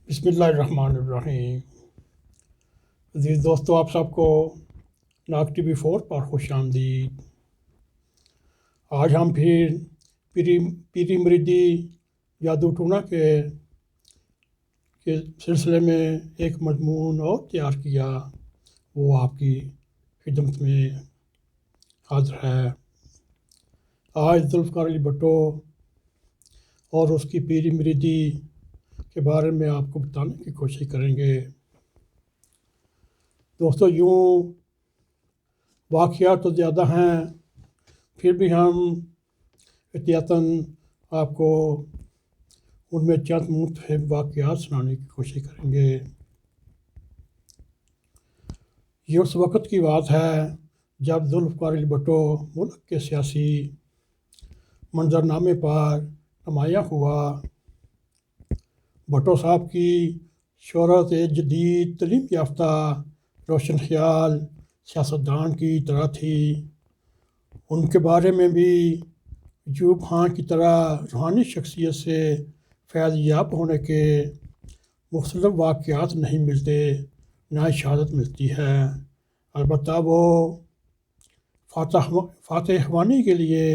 بسم اللہ الرحمن الرحیم۔ عزیز دوستو، آپ سب کو ناگ ٹی وی 4 پر خوش آمدید۔ آج ہم پھر پیری مریدی جادو ٹونا کے سلسلے میں ایک مضمون اور تیار کیا، وہ آپ کی خدمت میں حاضر ہے۔ آج ذوالفقار علی بھٹو اور اس کی پیری مریدی کے بارے میں آپ کو بتانے کی کوشش کریں گے۔ دوستو، یوں واقعات تو زیادہ ہیں، پھر بھی ہم احتیاطاً آپ کو ان میں چند منتخب واقعات سنانے کی کوشش کریں گے۔ یہ اس وقت کی بات ہے جب ذوالفقار علی بھٹو ملک کے سیاسی منظرنامے پر نمایاں ہوا۔ بھٹو صاحب کی شہرت جدید تعلیم یافتہ روشن خیال سیاستدان کی طرح تھی۔ ان کے بارے میں بھی ایوب خان کی طرح روحانی شخصیت سے فیض یاب ہونے کے مختلف واقعات نہیں ملتے، نہ شہادت ملتی ہے۔ البتہ وہ فاتح خوانی کے لیے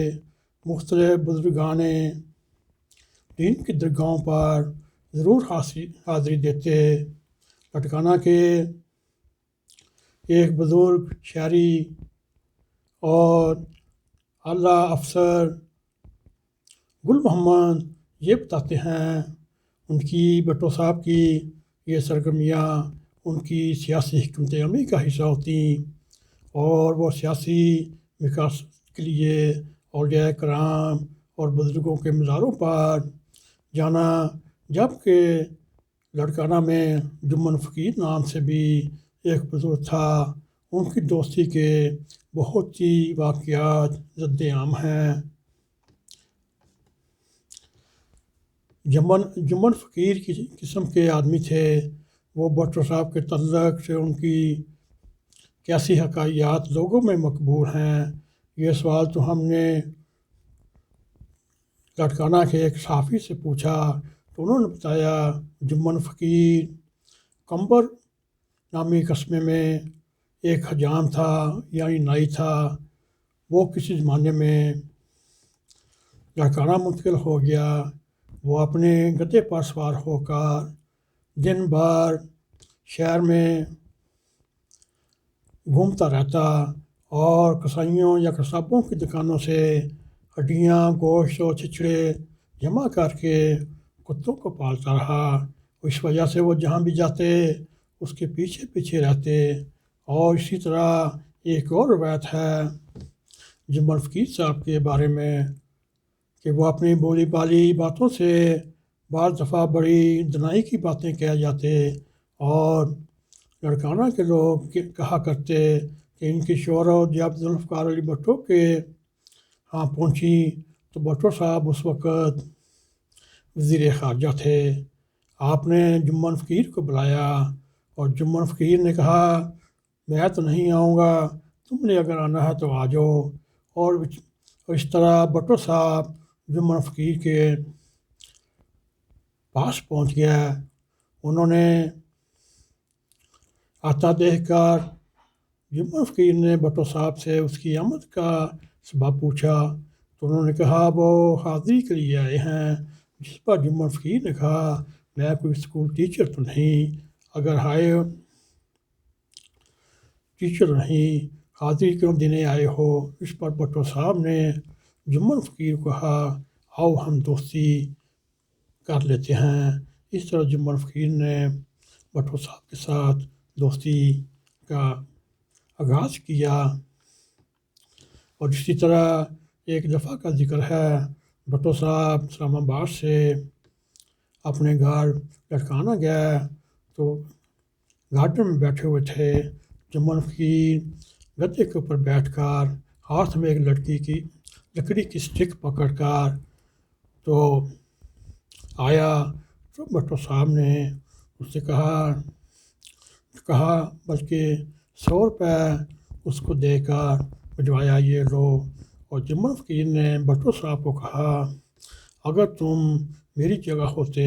مختلف بزرگان دین کی درگاہوں پر ضرور حاضری دیتے۔ لٹکانہ کے ایک بزرگ شہری اور اعلیٰ افسر گل محمد یہ بتاتے ہیں، ان کی بھٹو صاحب کی یہ سرگرمیاں ان کی سیاسی حکمت عملی کا حصہ ہوتی، اور وہ سیاسی مقاصد کے لیے اولیاء کرام اور بزرگوں کے مزاروں پر جانا، جبکہ لٹکانہ میں جمن فقیر نام سے بھی ایک بزرگ تھا۔ ان کی دوستی کے بہت سی واقعات زد عام ہیں۔ جمن فقیر کی قسم کے آدمی تھے وہ۔ بھٹو صاحب کے تعلق سے ان کی کیسی حکایات لوگوں میں مقبول ہیں، یہ سوال تو ہم نے لٹکانہ کے ایک صحافی سے پوچھا تو انہوں نے بتایا، جمن فقیر کمبر نامی قصبے میں ایک حجام تھا، یعنی نائی تھا۔ وہ کسی زمانے میں لٹکانہ منتقل ہو گیا۔ وہ اپنے گدھے پر سوار ہو کر دن بھر شہر میں گھومتا رہتا اور کسائیوں یا قصابوں کی دکانوں سے ہڈیاں، گوشت اور چھچڑے جمع کر کے کتوں کو پالتا رہا۔ اس وجہ سے وہ جہاں بھی جاتے اس کے پیچھے پیچھے رہتے۔ اور اسی طرح ایک اور روایت ہے جمن فقیر صاحب کے بارے میں کہ وہ اپنی بولی بالی باتوں سے بعض دفعہ بڑی دنائی کی باتیں کہہ جاتے، اور لٹکانہ کے لوگ کہا کرتے کہ ان کی شہرت جب ذوالفقار علی بھٹو کے ہاں پہنچی تو بھٹو صاحب اس وقت وزیر خارجہ تھے۔ آپ نے جمن فقیر کو بلایا اور جمن فقیر نے کہا، میں تو نہیں آؤں گا، تم نے اگر آنا ہے تو آ جاؤ۔ اور اس طرح بھٹو صاحب جمن فقیر کے پاس پہنچ گیا۔ انہوں نے آتا دیکھ کر جمن فقیر نے بھٹو صاحب سے اس کی آمد کا سبب پوچھا تو انہوں نے کہا وہ حاضری کے لیے آئے ہیں۔ جس پر جمن فقیر نے کہا، میں کوئی اسکول ٹیچر تو نہیں، اگر ٹیچر نہیں، حاضری کیوں دینے آئے ہو؟ اس پر بھٹو صاحب نے جمن فقیر کو کہا، آؤ ہم دوستی کر لیتے ہیں۔ اس طرح جمن فقیر نے بھٹو صاحب کے ساتھ دوستی کا آغاز کیا۔ اور اسی طرح ایک دفعہ کا ذکر ہے، بھٹو صاحب اسلام آباد سے اپنے گھر لٹکانہ گئے تو گارڈن میں بیٹھے ہوئے تھے۔ جمن فقیر گدھے کے اوپر بیٹھ کر ہاتھ میں ایک لکڑی کی سٹک پکڑ کر تو آیا تو بھٹو صاحب نے اس سے کہا بلکہ 100 روپے اس کو دے کر بھجوایا، یہ لو۔ اور جمن فقیر نے بھٹو صاحب کو کہا، اگر تم میری جگہ ہوتے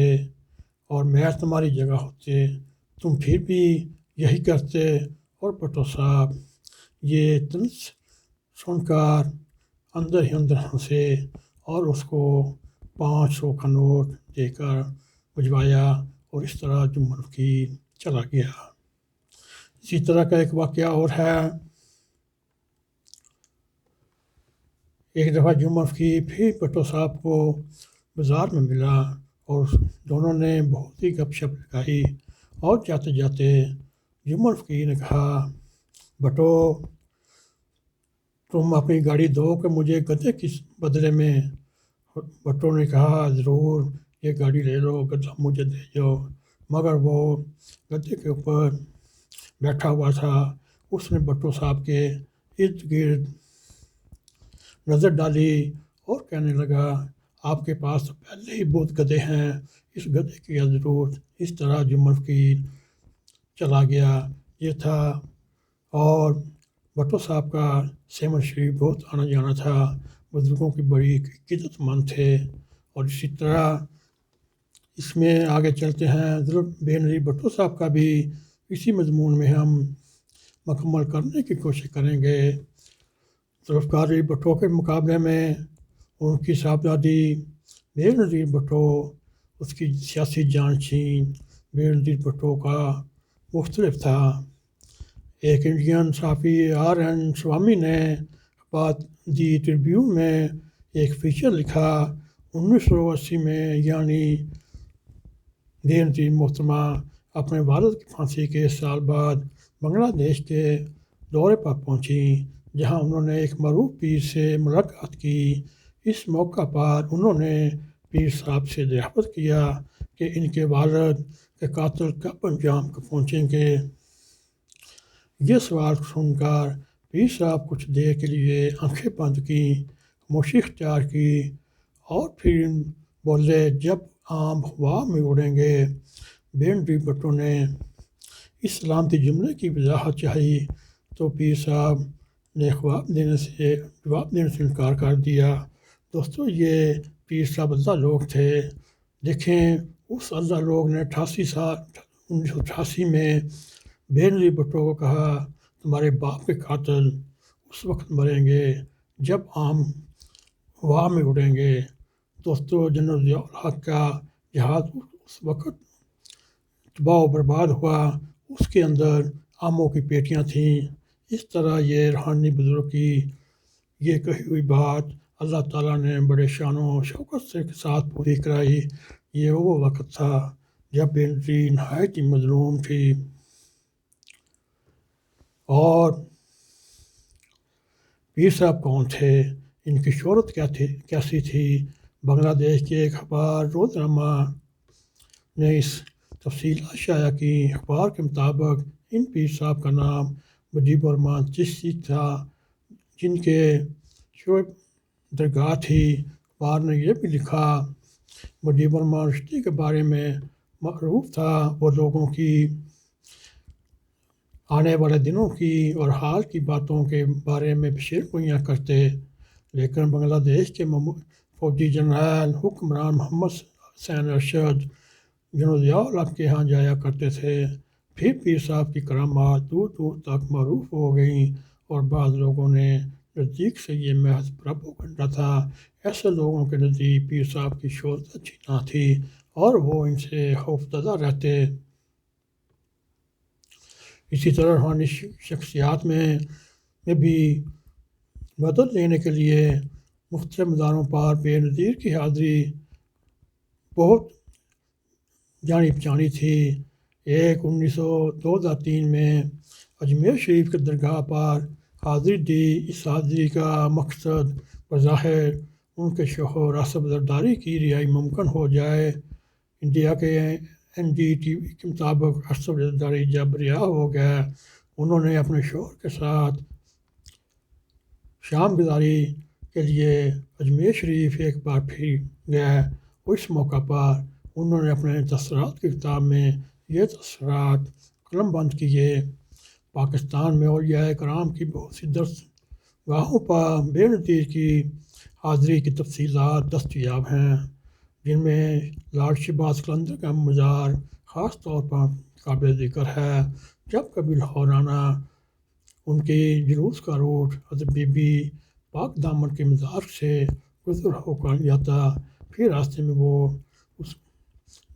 اور میں تمہاری جگہ ہوتے تم پھر بھی یہی کرتے۔ اور بھٹو صاحب یہ طنز سن کر اندر ہی اندر ہنسے اور اس کو 500 کا نوٹ دے کر بھجوایا، اور اس طرح جمعہ فقیر چلا گیا۔ اسی طرح کا ایک واقعہ اور ہے۔ ایک دفعہ جمعہ فقیر پھر بھٹو صاحب کو بازار میں ملا، اور دونوں نے بہت ہی گپ شپ لگائی، اور جاتے جاتے جمعہ فقیر نے کہا، بھٹو تم اپنی گاڑی دو کہ مجھے گدھے کے بدلے میں۔ بھٹو نے کہا، ضرور یہ گاڑی لے لو، گدھا مجھے دے دو۔ مگر وہ گدھے کے اوپر بیٹھا ہوا تھا، اس نے بھٹو صاحب کے ارد گرد نظر ڈالی اور کہنے لگا، آپ کے پاس تو پہلے ہی بہت گدھے ہیں، اس گدھے کی ضرورت۔ اس طرح جمعہ فقیر چلا گیا۔ یہ تھا، اور بھٹو صاحب کا سیمن شریف بہت آنا جانا تھا، بزرگوں کی بڑی عزت مند تھے۔ اور اسی طرح اس میں آگے چلتے ہیں، حضرت بے نظیر بھٹو صاحب کا بھی اسی مضمون میں ہم مکمل کرنے کی کوشش کریں گے۔ ذوالفقار علی بھٹو کے مقابلے میں ان کی صاحبزادی بے نظیر بھٹو، اس کی سیاسی جانشین بے نظیر بھٹو کا مختلف تھا۔ ایک انڈین صحافی R.N. سوامی نے اخبار دی ٹریبیون میں ایک فیچر لکھا 1980 میں، یعنی بے نظیر محترمہ اپنے والد کی پھانسی کے 1 سال بعد بنگلہ دیش کے دورے پر پہنچیں، جہاں انہوں نے ایک معروف پیر سے ملاقات کی۔ اس موقع پر انہوں نے پیر صاحب سے دریافت کیا کہ ان کے والد کے قاتل کب انجام کو پہنچیں گے۔ یہ سوال سن کر پیر صاحب کچھ دیر کے لیے آنکھیں بند کیں، خاموشی اختیار کی، اور پھر بولے، جب عام ہوا میں اڑیں گے۔ بے نظیر بھٹو نے اس سلامتی جملے کی وضاحت چاہی تو پیر صاحب نے جواب دینے سے انکار کر دیا۔ دوستو، یہ پیر صاحب اللہ لوگ تھے۔ دیکھیں، اس اللہ لوگ نے 1988 میں بے نظیر بھٹو کو کہا، تمہارے باپ کے قاتل اس وقت مریں گے جب عام ہوا میں اڑیں گے۔ دوستو، جنرل ضیاء الحق کا جہاز اس وقت تباہ و برباد ہوا، اس کے اندر آموں کی پیٹیاں تھیں۔ اس طرح یہ روحانی بزرگ کی یہ کہی ہوئی بات اللہ تعالیٰ نے بڑے شان و شوکت کے ساتھ پوری کرائی۔ یہ وہ وقت تھا جب بے نظیر نہایت ہی مظلوم تھی۔ اور پیر صاحب کون تھے؟ ان کی شہرت کیسی تھی؟ بنگلہ دیش کے ایک اخبار روزنامہ نے اس تفصیلات شائع کی۔ اخبار کے مطابق ان پیر صاحب کا نام مجیب الرحمن چشتی تھا، جن کے شعب درگاہ تھی۔ اخبار نے یہ بھی لکھا، مجیب الرحمن چشتی کے بارے میں معروف تھا، وہ لوگوں کی آنے والے دنوں کی اور حال کی باتوں کے بارے میں پیشین گوئیاں کرتے، لیکن بنگلہ دیش کے فوجی جنرل حکمران محمد حسین ارشد جنرل ضیاء الحق کے ہاں جایا کرتے تھے۔ پھر پیر صاحب کی کرامات دور دور تک معروف ہو گئیں، اور بعض لوگوں نے نزدیک سے یہ محض پروپیگنڈا تھا۔ ایسے لوگوں کے نزدیک پیر صاحب کی شہرت اچھی نہ تھی، اور وہ ان سے خوفزدہ رہتے۔ اسی طرح روحانی شخصیات میں بھی مدد لینے کے لیے مختلف مزاروں پر بے نظیر کی حاضری بہت جانی پہچانی تھی۔ ایک 2003 میں اجمیر شریف کے درگاہ پر حاضری دی۔ اس حاضری کا مقصد بظاہر ان کے شوہر اسد زرداری کی رہائی ممکن ہو جائے۔ انڈیا کے NDTV کے مطابق اسد زرداری جب رہا ہو گئے، انہوں نے اپنے شوہر کے ساتھ شام گزاری کے لیے اجمیر شریف ایک بار پھر گئے، اور اس موقع پر انہوں نے اپنے تاثرات کی کتاب میں یہ تاثرات قلم بند کیے۔ پاکستان میں اولیاء کرام کی بہت سی درس گاہوں پر بے نظیر کی حاضری کی تفصیلات دستیاب ہیں، جن میں لارڈ شہباز قلندر کا مزار خاص طور پر قابل ذکر ہے۔ جب کبھی لاہور آنا ان کے جلوس کا روٹ حضرت بی بی پاک دامن کے مزار سے گزر ہو کر جاتا، پھر راستے میں وہ اس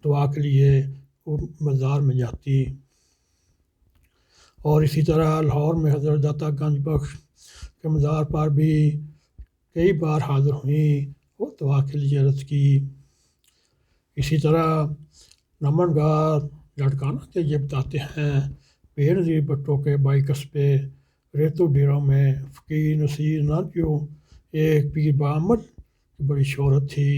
دعا کے لیے وہ مزار میں جاتی۔ اور اسی طرح لاہور میں حضرت داتا گنج بخش کے مزار پر بھی کئی بار حاضر ہوئیں اور دعا کے لیے عرض کی۔ اسی طرح نمن گار لڑکانہ کے یہ بتاتے ہیں، پیر نذیر بھٹو کے بائی قصبے ریتو ڈیروں میں فقیر نصیر نانجو ایک پیر بآمد کی بڑی شہرت تھی۔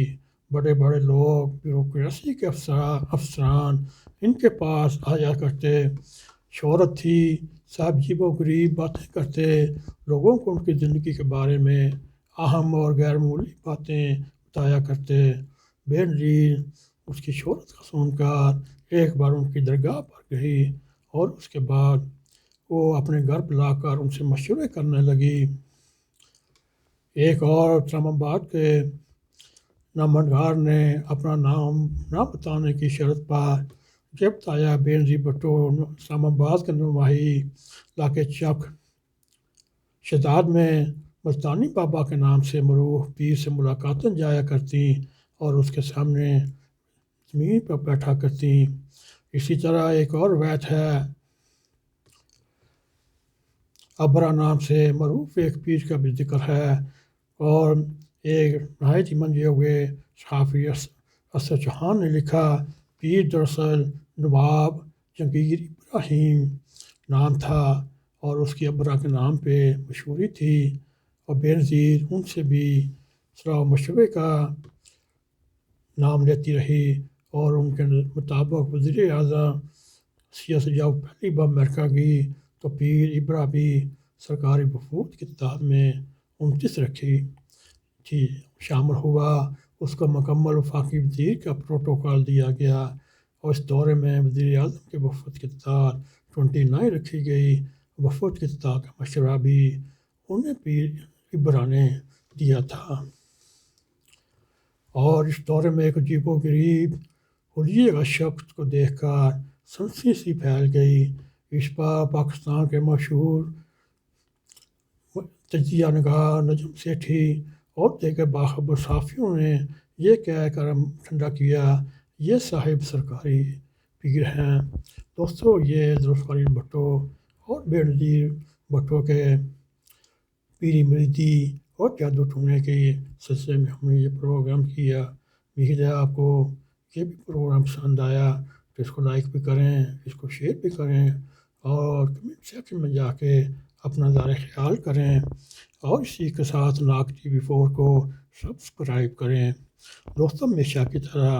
بڑے بڑے لوگ بیوروکریسی کے افسران ان کے پاس آیا کرتے۔ شہرت تھی، صاحب جیب و غریب باتیں کرتے، لوگوں کو ان کی زندگی کے بارے میں اہم اور غیر معمولی باتیں بتایا کرتے۔ بے نظیر اس کی شہرت کا سن کر ایک بار ان کی درگاہ پر گئی اور اس کے بعد وہ اپنے گھر بلا کر ان سے مشورے کرنے لگی۔ ایک اور اسلام آباد کے نامنگار نے اپنا نام نہ بتانے کی شرط پر یہ بتایا، بے نظیر بھٹو اسلام آباد کے نواحی علاقے چک شہزاد میں ملتانی بابا کے نام سے معروف پیر سے ملاقاتیں جایا کرتیں اور اس کے سامنے زمین پر بیٹھا کرتیں۔ اسی طرح ایک اور روایت ہے، ابرا نام سے معروف ایک پیر کا بھی ذکر ہے، اور ایک نہایت ہی منجے ہوئے صحافی اسد چوہان نے لکھا، پیر دراصل نواب جنگیر ابراہیم نام تھا اور اس کی ابرا کے نام پہ مشہوری تھی، اور بے نظیر ان سے بھی صلاح و مشورے کا نام لیتی رہی، اور ان کے مطابق وزیر اعظم سیاست جب پہلی بار امریکہ گئی تو پیر ابرا بھی سرکاری وفود کی تعداد میں 29 رکھی تھی شامل ہوا۔ اس کو مکمل وفاقی وزیر کا پروٹوکول دیا گیا اور اس دورے میں وزیر اعظم کے وفد کی تعداد 29 رکھی گئی۔ وفد کی تعداد کا مشورہ بھی انہیں پیر ابرا نے دیا تھا۔ اور اس دورے میں ایک عجیب و غریب حلیے کا شخص کو دیکھ کر سنسنی سی پھیل گئی۔ اس پر پاکستان کے مشہور تجزیہ نگار نجم سیٹھی اور دیگر باخبر صحافیوں نے یہ کہہ کر ٹھنڈا کیا، یہ صاحب سرکاری پیر ہیں۔ دوستو، یہ ذوالفقار بھٹو اور بے نظیر بھٹو کے پیری مریدی اور جادو ٹونے کے سلسلے میں ہم نے یہ پروگرام کیا۔ امید ہے آپ کو یہ بھی پروگرام پسند آیا، تو اس کو لائک بھی کریں، اس کو شیئر بھی کریں، اور کمنٹ سیکشن میں جا کے اپنا ظاہر خیال کریں، اور اسی کے ساتھ ناگ ٹی وی 4 کو سبسکرائب کریں۔ دوستوں، ہمیشہ کی طرح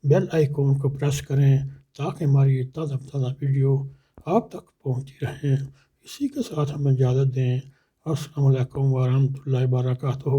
بیل آئیکن کو پریس کریں تاکہ ہماری تازہ ویڈیو آپ تک پہنچتی رہیں۔ اسی کے ساتھ ہمیں اجازت دیں۔ السلام علیکم ورحمۃ اللہ وبرکاتہ۔